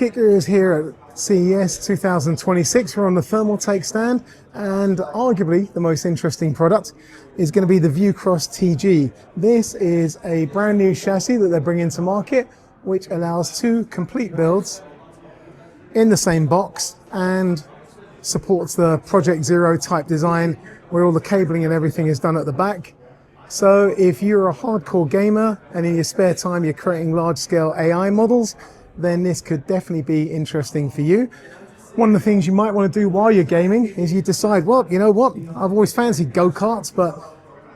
kicker is here at CES 2026. We're on the Thermaltake stand, and arguably the most interesting product is going to be the Viewcross TG. This is a brand new chassis that they're bringing to market, which allows two complete builds in the same box and supports the Project Zero type design where all the cabling and everything is done at the back. So if you're a hardcore gamer and in your spare time you're creating large-scale AI models, then this could definitely be interesting for you. One of the things you might want to do while you're gaming is you decide, well, you know what, I've always fancied go-karts, but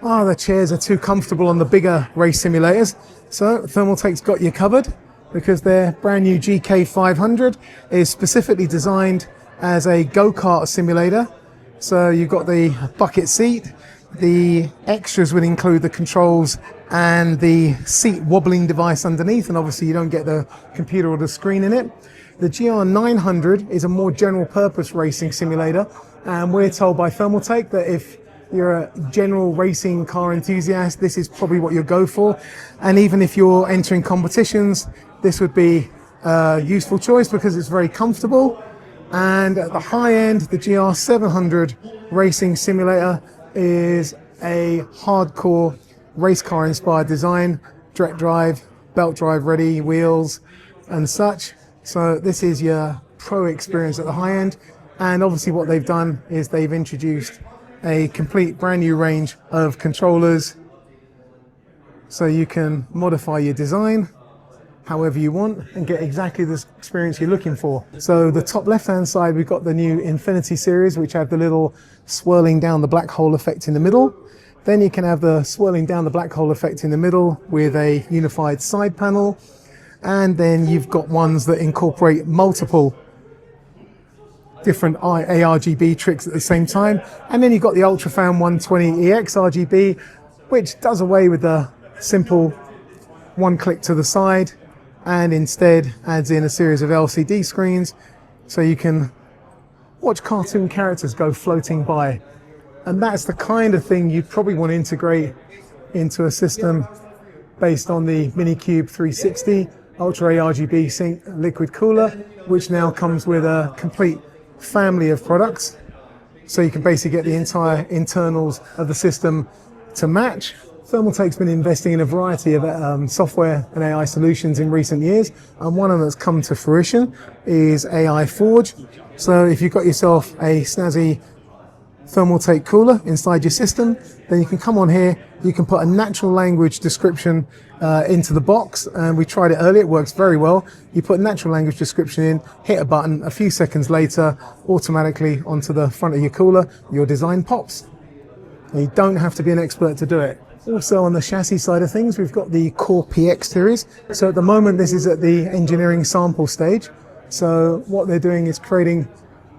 the chairs are too comfortable on the bigger race simulators. So Thermaltake's got you covered, because their brand new GK500 is specifically designed as a go-kart simulator. So you've got the bucket seat. The extras would include the controls and the seat wobbling device underneath, and obviously you don't get the computer or the screen in it. The GR900 is a more general purpose racing simulator, and we're told by Thermaltake that if you're a general racing car enthusiast, this is probably what you'll go for. And even if you're entering competitions, this would be a useful choice because it's very comfortable. And at the high end, the GR700 racing simulator is a hardcore race car inspired design, direct drive, belt drive ready, wheels and such. So this is your pro experience at the high end. And obviously what they've done is they've introduced a complete brand new range of controllers, so you can modify your design however you want and get exactly the experience you're looking for. So the top left hand side, we've got the new Infinity series, which have the little swirling down the black hole effect in the middle. Then you can have the swirling down the black hole effect in the middle with a unified side panel. And then you've got ones that incorporate multiple different ARGB tricks at the same time. And then you've got the Ultrafan 120EX RGB, which does away with the simple one click to the side and instead adds in a series of LCD screens so you can watch cartoon characters go floating by. And that's the kind of thing you'd probably want to integrate into a system based on the Minikube 360 Ultra ARGB Sync liquid cooler, which now comes with a complete family of products. So you can basically get the entire internals of the system to match. Thermaltake's been investing in a variety of software and AI solutions in recent years, and one of them that's come to fruition is AI Forge. So if you've got yourself a snazzy Thermaltake cooler inside your system, then you can come on here, you can put a natural language description into the box, and we tried it earlier, it works very well. You put natural language description in, hit a button, a few seconds later, automatically onto the front of your cooler, your design pops. And you don't have to be an expert to do it. Also on the chassis side of things, we've got the Core PX series. So at the moment, this is at the engineering sample stage. So what they're doing is creating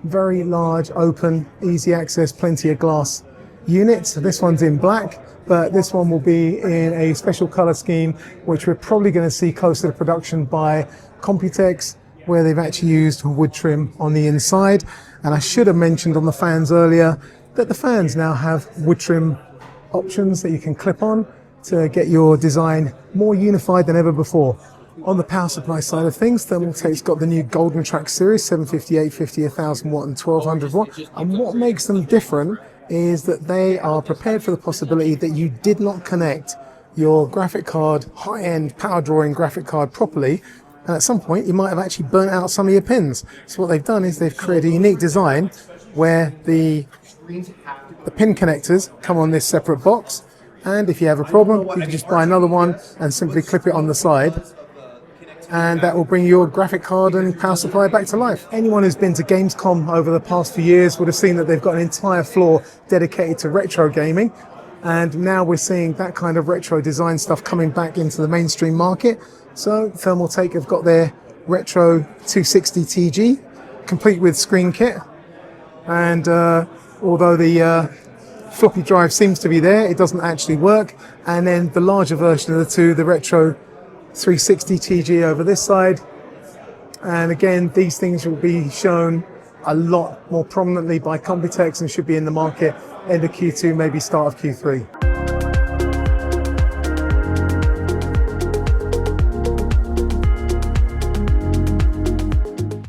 very large, open, easy access, plenty of glass units. This one's in black, but this one will be in a special color scheme, which we're probably going to see closer to production by Computex, where they've actually used wood trim on the inside. And I should have mentioned on the fans earlier that the fans now have wood trim options that you can clip on to get your design more unified than ever before. On the power supply side of things, Thermaltake's got the new Golden Track series, 750, 850, 1000 watt and 1200 watt. And what makes them different is that they are prepared for the possibility that you did not connect your graphic card, high-end power drawing graphic card properly, and at some point you might have actually burnt out some of your pins. So what they've done is they've created a unique design where the pin connectors come on this separate box, and if you have a problem, you can just buy another one and simply clip it on the side, and that will bring your graphic card and power supply back to life. Anyone who's been to Gamescom over the past few years would have seen that they've got an entire floor dedicated to retro gaming, and now we're seeing that kind of retro design stuff coming back into the mainstream market. So Thermaltake have got their Retro 260 TG, complete with screen kit, and although the floppy drive seems to be there, it doesn't actually work. And then the larger version of the two, the Retro 360 TG over this side. And again, these things will be shown a lot more prominently by Computex and should be in the market end of Q2, maybe start of Q3.